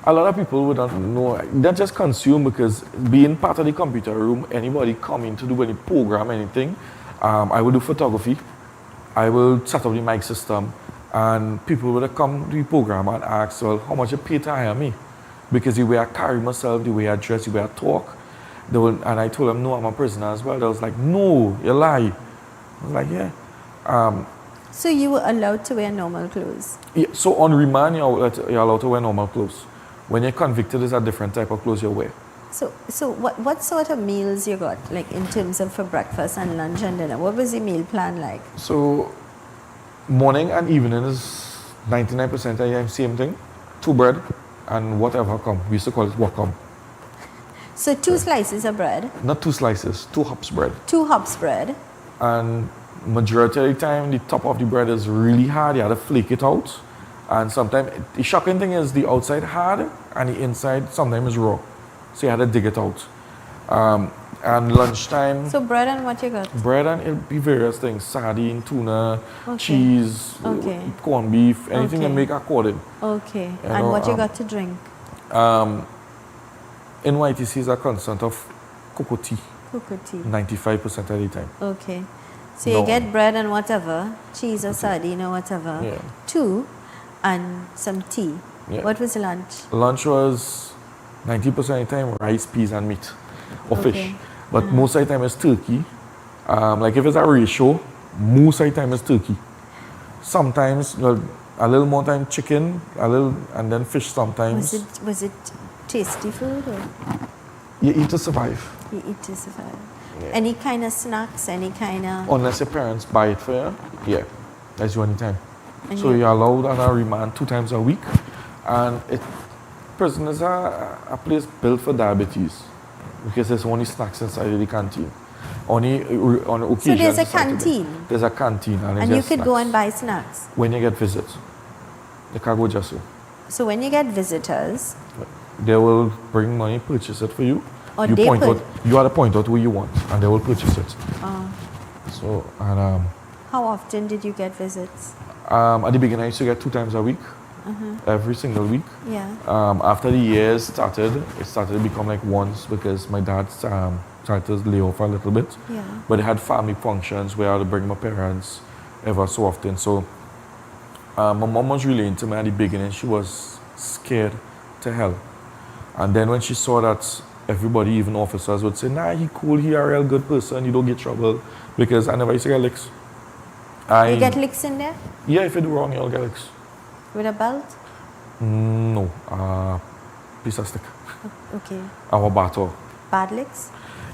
A lot of people would not know. They just consume because being part of the computer room, anybody coming to do any program, anything, I will do photography. I will set up the mic system, and people would come to the program and ask, well, how much you pay to hire me? Because the way I carry myself, the way I dress, the way I talk. And I told them, no, I'm a prisoner as well. They was like, no, you lie. I was like, yeah. So you were allowed to wear normal clothes? Yeah, so on remand, you're allowed to wear normal clothes. When you're convicted, it's a different type of clothes you wear. So what sort of meals you got, like in terms of for breakfast and lunch and dinner? What was the meal plan like? So morning and evening is 99% of the time same thing. 2 bread and whatever come. We used to call it what come. So 2 slices of bread? Not 2 slices, 2 hops bread. 2 hops bread. And majority of the time, the top of the bread is really hard. You have to flake it out. And sometimes, the shocking thing is the outside hard and the inside sometimes is raw. So you had to dig it out. And lunchtime. So bread and what you got? Bread and it'll be various things. Sardine, tuna, cheese, corned beef, anything you make according. Okay. And what you got to drink? NYTC is a constant of cocoa tea. Cocoa tea. 95% of the time. Okay. So you get bread and whatever, cheese or sardine or whatever. Yeah. 2 and some tea. Yeah. What was lunch? Lunch was 90% of the time rice, peas and meat or fish. But most of the time it's turkey. Like if it's a ratio, most of the time it's turkey. Sometimes a little more time chicken, and then fish sometimes. Was it tasty food or? You eat to survive. You eat to survive. Yeah. Any kind of snacks, any kind of... Unless your parents buy it for you, yeah, that's the only time. And so you're allowed on a remand 2 times a week. And prison is a place built for diabetes because there's only snacks inside of the canteen. Only on occasion. So there's a canteen? There's a canteen. And you could go and buy snacks? When you get visits. You can go just so. So when you get visitors... They will bring money, purchase it for you. Or you have to point out who you want, and they will purchase it. So, and how often did you get visits? At the beginning, I used to get 2 times a week, every single week. Yeah. After the years started, it started to become like once because my dad tried to lay off a little bit. Yeah. But they had family functions where I had to bring my parents ever so often. So, my mom was really into me at the beginning. She was scared to hell. And then when she saw that everybody, even officers, would say, nah, he cool, he a real good person, you don't get trouble. Because I never used to get licks. You get licks in there? Yeah, if you do wrong, you'll get licks. With a belt? No, piece of stick. Okay. Our battle. Bad licks?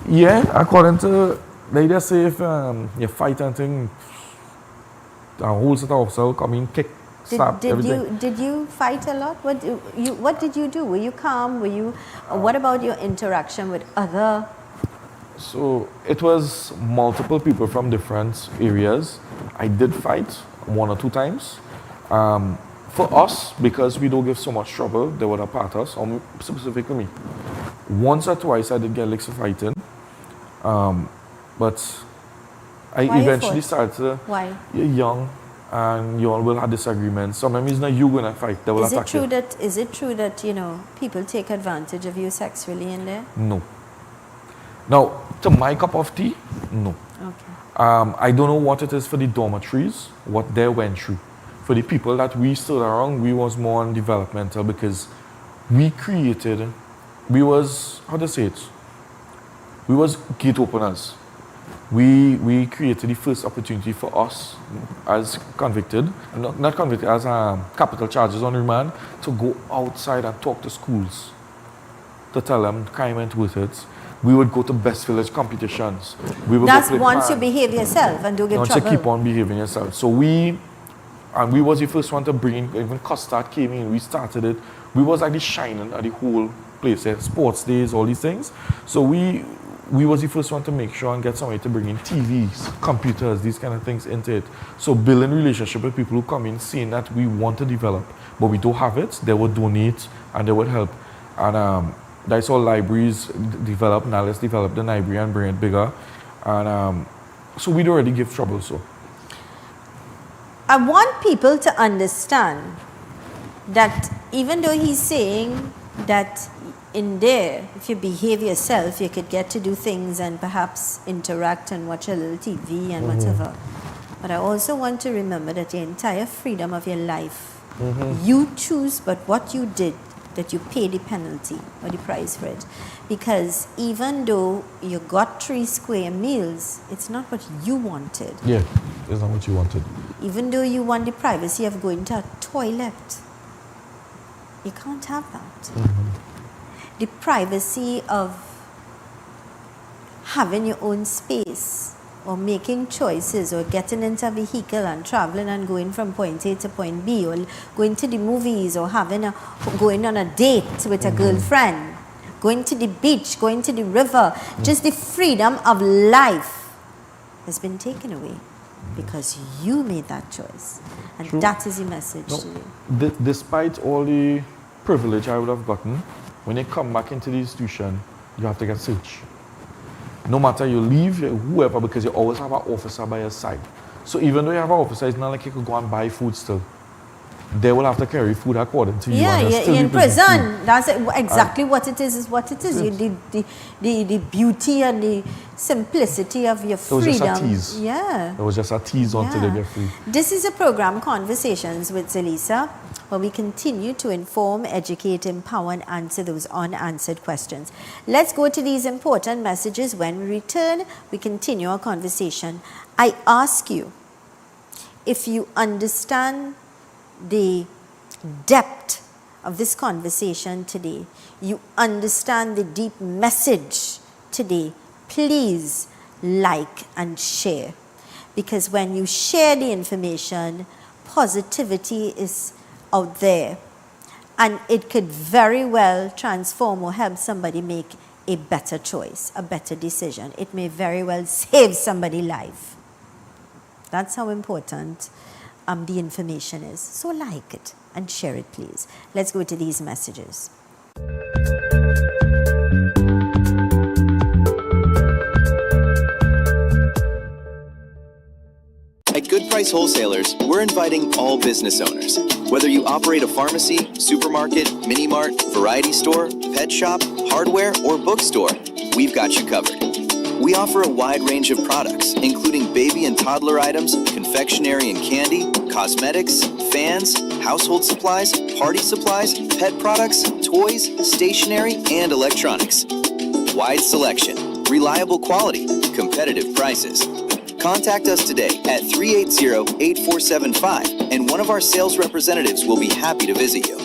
Yeah, according to, they just say if you fight and thing, a whole set of officers will come in, kick, slap, everything. Did you fight a lot? What did you do? Were you calm? What about your interaction with other? So it was multiple people from different areas. I did fight 1 or 2 times. For us, because we don't give so much trouble, they would apart us, or specifically me. Once or twice I did get licks for fighting. But I eventually started to... Why? You're young. And you all will have disagreements. Sometimes it's not you going to fight, they will attack you. Is it true that, people take advantage of you sexually in there? No. Now, to my cup of tea, no. Okay. I don't know what it is for the dormitories, what they went through. For the people that we stood around, we was more on developmental because we was gate openers. We created the first opportunity for us as convicted, not convicted, as capital charges on remand, to go outside and talk to schools, to tell them crime ain't worth it. We would go to best village competitions. That's once you behave yourself and don't get trouble. Once you keep on behaving yourself. So we was the first one to bring in, even Custard came in, we started it. We was like the shining of the whole place, sports days, all these things. So we was the first one to make sure and get somebody to bring in TVs, computers, these kind of things into it. So building relationship with people who come in, seeing that we want to develop, but we don't have it, they would donate and they would help. And That's how libraries develop. Now let's develop the library and bring it bigger. And so we'd already give trouble. So I want people to understand that even though he's saying that in there, if you behave yourself, you could get to do things and perhaps interact and watch a little TV and whatever. But I also want to remember that the entire freedom of your life, you choose, but what you did, that you pay the penalty or the price for it. Because even though you got 3 square meals, it's not what you wanted. yeah, it's not what you wanted. Even though you want the privacy of going to a toilet, you can't have that. The privacy of having your own space, or making choices, or getting into a vehicle and traveling and going from point A to point B, or going to the movies, or going on a date with a girlfriend, going to the beach, going to the river. Just the freedom of life has been taken away because you made that choice. And True. that is the message to you. Despite all the privilege I would have gotten, when you come back into the institution, you have to get searched. No matter you leave, whoever, because you always have an officer by your side. So even though you have an officer, it's not like you could go and buy food still. They will have to carry food according to you. Yeah, and you're in prison. That's exactly what it is what it is. Yes. The beauty and the simplicity of your freedom. It was just a tease. Yeah. It was just a tease until they get free. This is a program, Conversations with Zelisa, where we continue to inform, educate, empower, and answer those unanswered questions. Let's go to these important messages. When we return, we continue our conversation. I ask you, if you understand the depth of this conversation today, you understand the deep message today, please like and share. Because when you share the information, positivity is out there, and it could very well transform or help somebody make a better choice, a better decision. It may very well save somebody's life. That's how important the information is. So like it and share it, please. Let's go to these messages. At Good Price Wholesalers, we're inviting all business owners. Whether you operate a pharmacy, supermarket, mini-mart, variety store, pet shop, hardware, or bookstore, we've got you covered. We offer a wide range of products, including baby and toddler items, confectionery and candy, cosmetics, fans, household supplies, party supplies, pet products, toys, stationery, and electronics. Wide selection, reliable quality, competitive prices. Contact us today at 380-8475, and one of our sales representatives will be happy to visit you.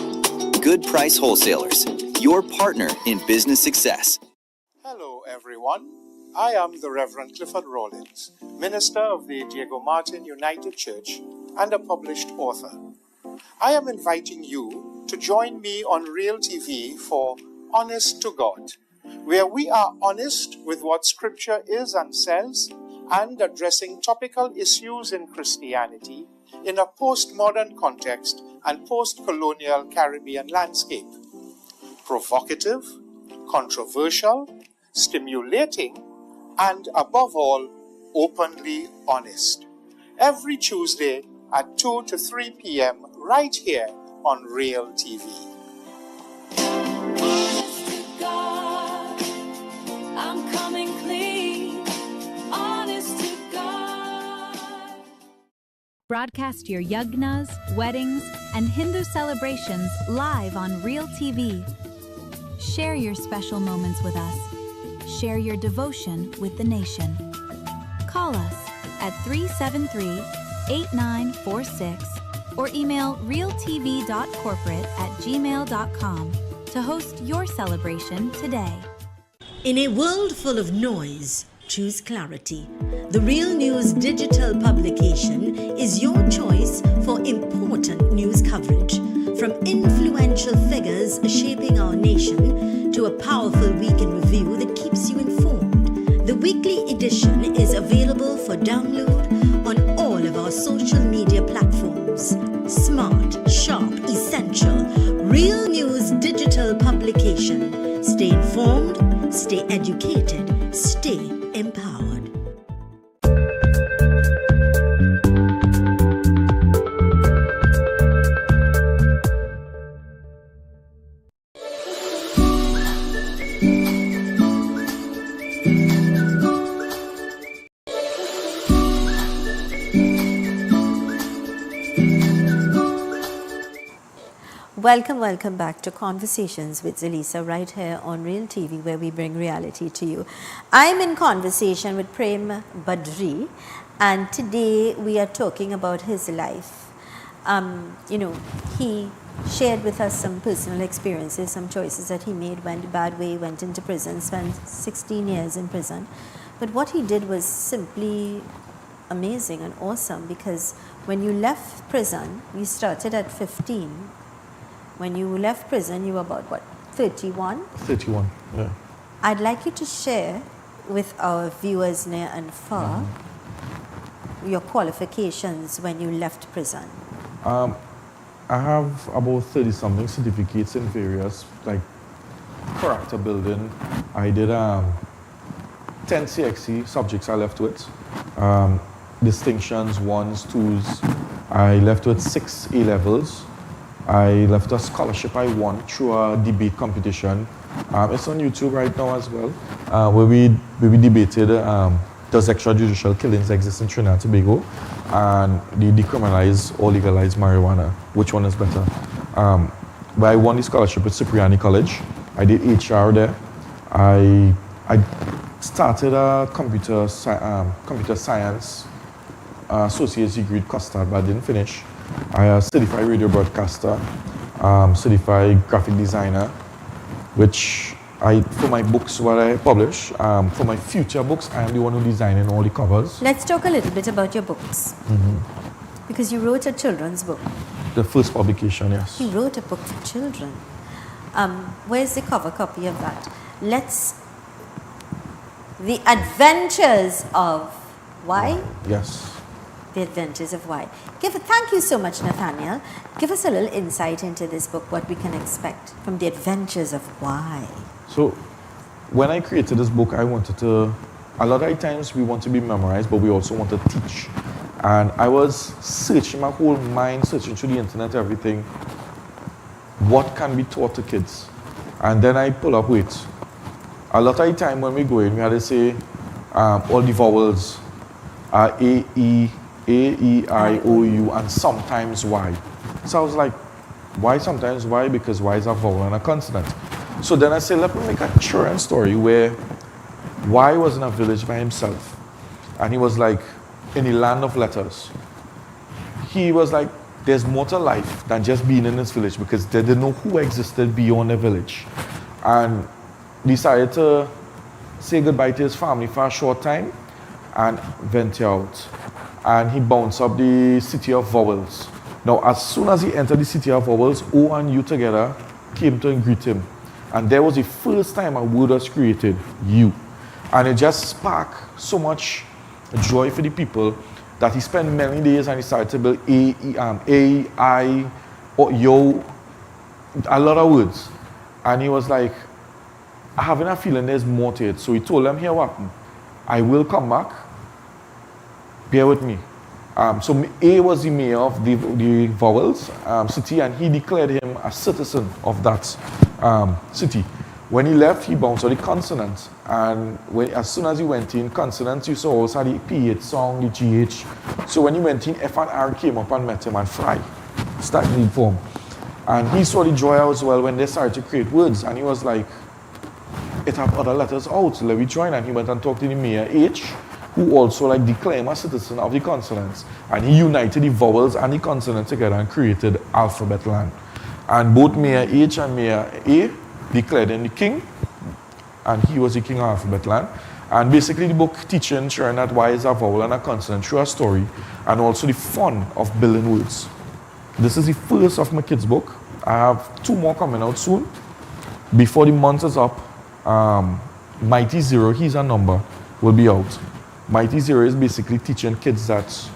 Good Price Wholesalers, your partner in business success. Hello, everyone. I am the Reverend Clifford Rawlins, minister of the Diego Martin United Church and a published author. I am inviting you to join me on Real TV for Honest to God, where we are honest with what Scripture is and says, and addressing topical issues in Christianity in a postmodern context and post-colonial Caribbean landscape. Provocative, controversial, stimulating, and above all, openly honest. Every Tuesday at 2 to 3 p.m. right here on Real TV. Honest to God, I'm coming clean. Honest to God. Broadcast your yagnas, weddings, and Hindu celebrations live on Real TV. Share your special moments with us. Share your devotion with the nation. Call us at 373-8946 or email realtv.corporate@gmail.com to host your celebration today. In a world full of noise, choose clarity. The Real News digital publication is your choice for important news coverage. From influential figures shaping our nation to a powerful week in review that keeps you informed. The weekly edition is available for download on all of our social media platforms. Smart, sharp, essential, Real News digital publication. Stay informed Stay educated, stay empowered. Welcome back to Conversations with Zelisa right here on Real TV, where we bring reality to you. I'm in conversation with Prem Badri, and today we are talking about his life. He shared with us some personal experiences, some choices that he made, went a bad way, went into prison, spent 16 years in prison. But what he did was simply amazing and awesome, because when you left prison, you started at 15. When you left prison, you were about, what, 31? 31, yeah. I'd like you to share with our viewers near and far your qualifications when you left prison. I have about 30-something certificates in various, like, character building. I did 10 CXC subjects I left with. Distinctions, 1s, 2s. I left with 6 A-levels. I left a scholarship I won through a debate competition. It's on YouTube right now as well, where we debated does extrajudicial killings exist in Trinidad and Tobago, and they decriminalize or legalize marijuana. Which one is better? But I won the scholarship at Cipriani College. I did HR there. I started a computer science associate's degree at Custard, but I didn't finish. I am a certified radio broadcaster, certified graphic designer, which for my books, what I publish, for my future books, I am the one who designing all the covers. Let's talk a little bit about your books. Because you wrote a children's book. The first publication, yes. You wrote a book for children. Where's the cover copy of that? The Adventures of Why? Yes. The Adventures of Why. Thank you so much, Nathaniel. Give us a little insight into this book, what we can expect from The Adventures of Why. So, when I created this book, I wanted to, a lot of times we want to be memorized, but we also want to teach. And I was searching my whole mind, searching through the internet, everything. What can be taught to kids? And then I pull up with, a lot of time when we go in, we had to say all the vowels, A, E, I, O, U, and sometimes Y. So I was like, why sometimes Y? Because Y is a vowel and a consonant. So then I said, let me make a children's story where Y was in a village by himself. And he was like, in the land of letters. He was like, there's more to life than just being in this village, because they didn't know who existed beyond the village. And decided to say goodbye to his family for a short time and venture out. And he bounced up the city of vowels. Now, as soon as he entered the city of vowels, O and U together came to greet him. And there was the first time a word was created, U. And it just sparked so much joy for the people that he spent many days and he started to build A, I, O, Yo, a lot of words. And he was like, having a feeling there's more to it. So he told them, here what happened? I will come back. Bear with me. So A was the mayor of the vowels city, and he declared him a citizen of that city. When he left, he bounced on the consonants. And as soon as he went in, consonants, you saw also the PH song, the GH. So when he went in, F and R came up and met him and Fry started to form. And he saw the joy as well when they started to create words. And he was like, it have other letters out, so let me join. And he went and talked to the mayor H, who also like declared him a citizen of the consonants. And he united the vowels and the consonants together and created Alphabet Land. And both Mayor H and Mayor A declared him the king, and he was the king of Alphabet Land. And basically the book teaching children that Y is a vowel and a consonant through a story, and also the fun of building words. This is the first of my kids' book. I have 2 more coming out soon. Before the month is up, Mighty Zero, he's a number, will be out. Mighty Zero is basically teaching kids that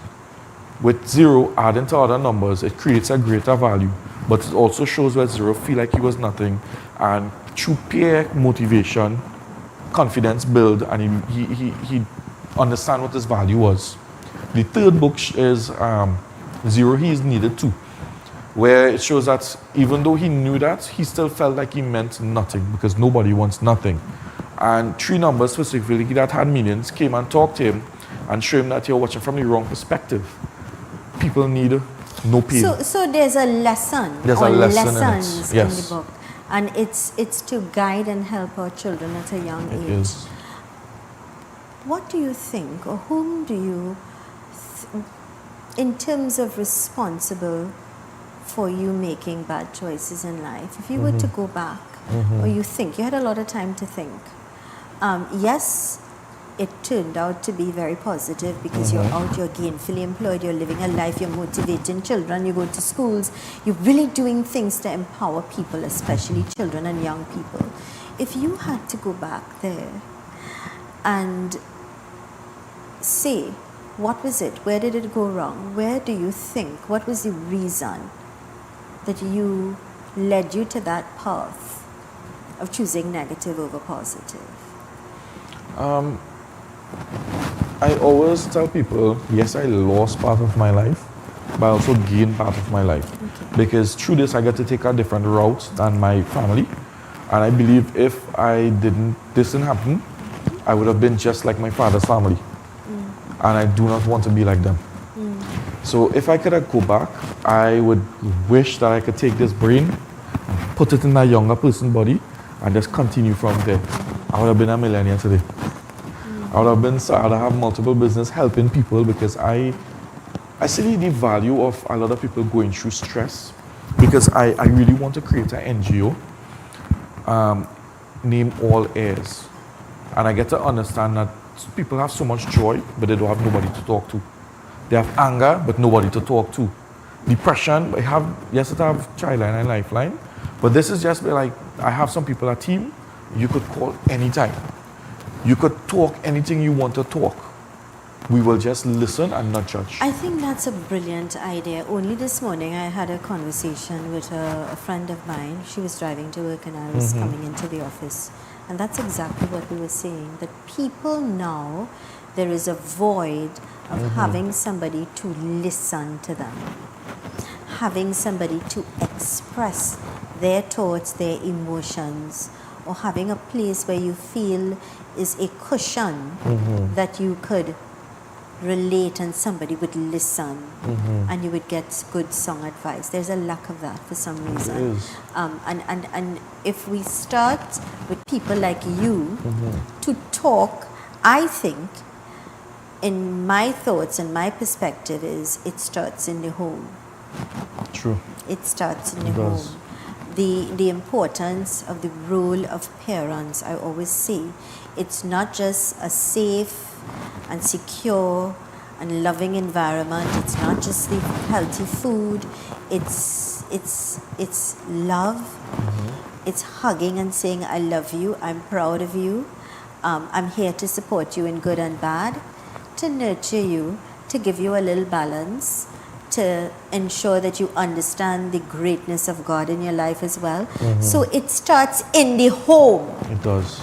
with 0 adding to other numbers, it creates a greater value. But it also shows where 0 feel like he was nothing. And through peer motivation, confidence build, and he understand what his value was. The third book is Zero He is Needed To, where it shows that even though he knew that, he still felt like he meant nothing because nobody wants nothing. And three numbers specifically that had meanings came and talked to him and showed him that you're watching from the wrong perspective. People need no pain. So there's a lesson. There's or a lesson lessons in it. Yes. in the book. And it's to guide and help our children at a young age. It is. What do you think, or whom do you, in terms of responsible for you making bad choices in life, if you were to go back, or you think, you had a lot of time to think, yes, it turned out to be very positive because you're out, you're gainfully employed, you're living a life, you're motivating children, you go to schools, you're really doing things to empower people, especially children and young people. If you had to go back there and say, what was it? Where did it go wrong? Where do you think? What was the reason that you led you to that path of choosing negative over positive? I always tell people, yes, I lost part of my life, but I also gained part of my life. Because through this, I get to take a different route than my family. And I believe if this didn't happen, I would have been just like my father's family. And I do not want to be like them. So if I could go back, I would wish that I could take this brain, put it in a younger person's body, and just continue from there. I would have been a millionaire today. I would have been sad. I have multiple business helping people because I see the value of a lot of people going through stress, because I really want to create an NGO named All Airs. And I get to understand that people have so much joy, but they don't have nobody to talk to. They have anger, but nobody to talk to. Depression, I have Childline and Lifeline, but this is just like, I have some people, a team, you could call anytime. You could talk anything you want to talk. We will just listen and not judge. I think that's a brilliant idea. Only this morning I had a conversation with a friend of mine. She was driving to work and I was coming into the office. And that's exactly what we were saying, that people now, there is a void of having somebody to listen to them, having somebody to express their thoughts, their emotions, or having a place where you feel is a cushion that you could relate and somebody would listen and you would get good song advice. There's a lack of that for some reason. And if we start with people like you to talk, I think, in my thoughts and my perspective is, it starts in the home. True. It starts in the home. The importance of the role of parents, I always say, it's not just a safe and secure and loving environment. It's not just the healthy food. It's love. It's hugging and saying, I love you, I'm proud of you, I'm here to support you in good and bad, to nurture you, to give you a little balance, to ensure that you understand the greatness of God in your life as well. So it starts in the home. It does.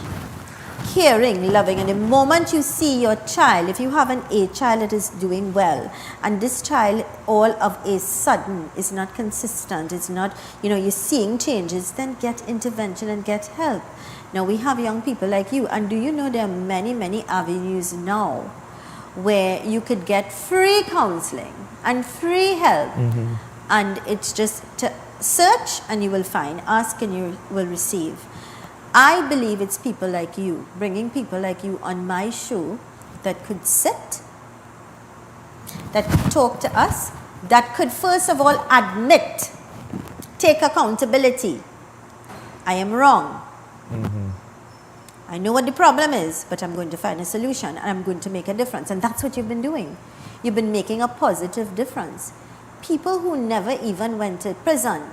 Caring, loving, and the moment you see your child, if you have a child that is doing well, and this child all of a sudden is not consistent, it's not, you're seeing changes, then get intervention and get help. Now we have young people like you, and do you know there are many, many avenues now where you could get free counseling and free help, and it's just to search and you will find, ask and you will receive. I believe it's people like you, bringing people like you on my show that could sit, that could talk to us, that could first of all admit, take accountability. I am wrong. I know what the problem is, but I'm going to find a solution and I'm going to make a difference. And that's what you've been doing. You've been making a positive difference. People who never even went to prison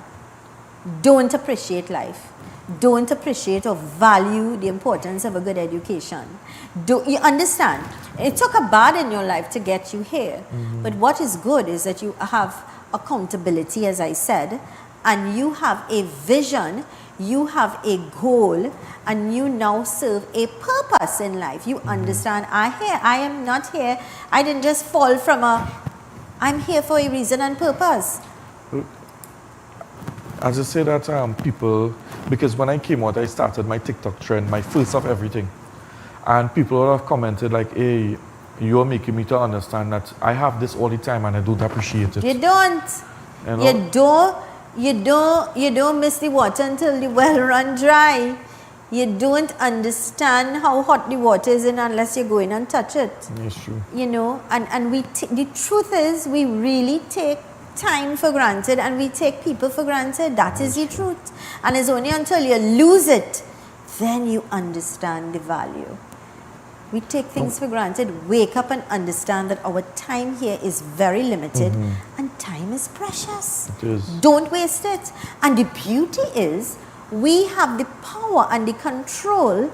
don't appreciate life, don't appreciate or value the importance of a good education. Do you understand? It took a bad in your life to get you here. But what is good is that you have accountability, as I said, and you have a vision, you have a goal, and you now serve a purpose in life. You understand, I am not here, I didn't just fall from I'm here for a reason and purpose. As I say that people, because when I came out, I started my TikTok trend, my first of everything. And people would have commented like, hey, you're making me to understand that I have this all the time and I don't appreciate it. You don't. You know? You don't miss the water until the well run dry. You don't understand how hot the water is in unless you go in and touch it. Yes, true. You know, and the truth is we really take time for granted and we take people for granted. That is the truth. And it's only until you lose it, then you understand the value. We take things for granted. Wake up and understand that our time here is very limited and time is precious. It is. Don't waste it. And the beauty is we have the power and the control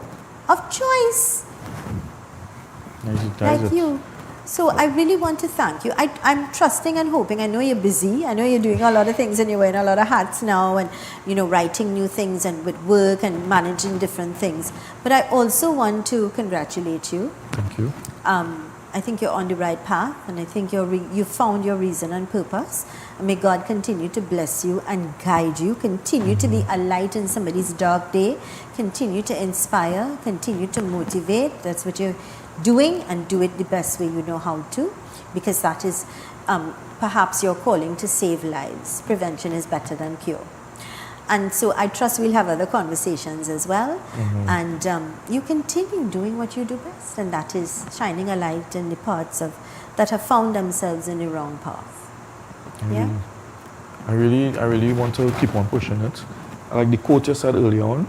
of choice. Like you. So I really want to thank you. I'm trusting and hoping. I know you're busy. I know you're doing a lot of things and you're wearing a lot of hats now and, you know, writing new things and with work and managing different things. But I also want to congratulate you. Thank you. I think you're on the right path and I think you found your reason and purpose. And may God continue to bless you and guide you. Continue to be a light in somebody's dark day. Continue to inspire. Continue to motivate. That's what you're doing, and do it the best way you know how to, because that is perhaps your calling to save lives. Prevention is better than cure. And so I trust we'll have other conversations as well. And you continue doing what you do best, and that is shining a light in the parts that have found themselves in the wrong path. I really want to keep on pushing it. Like the quote you said earlier on,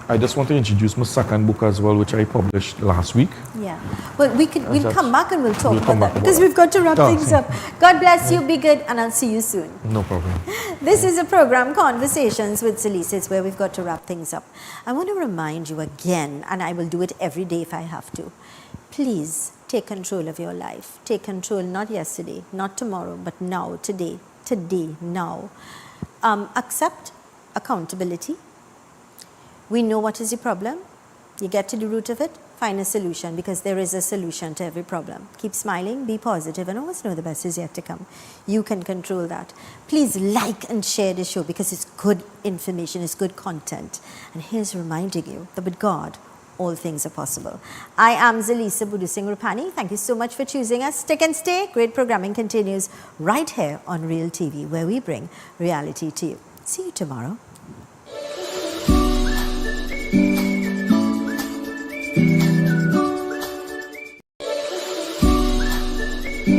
I just want to introduce my second book as well, which I published last week. Yeah. Well, we'll come back and we'll talk about that because we've got to wrap things up. God bless you, be good, and I'll see you soon. No problem. This is a program, Conversations with Zelisa. It's where we've got to wrap things up. I want to remind you again, and I will do it every day if I have to. Please take control of your life. Take control not yesterday, not tomorrow, but now, today, now. Accept accountability. We know what is the problem. You get to the root of it, find a solution, because there is a solution to every problem. Keep smiling, be positive, and always know the best is yet to come. You can control that. Please like and share the show because it's good information, it's good content. And here's reminding you that with God, all things are possible. I am Zelisa Rupani. Thank you so much for choosing us. Stick and stay. Great programming continues right here on Real TV, where we bring reality to you. See you tomorrow.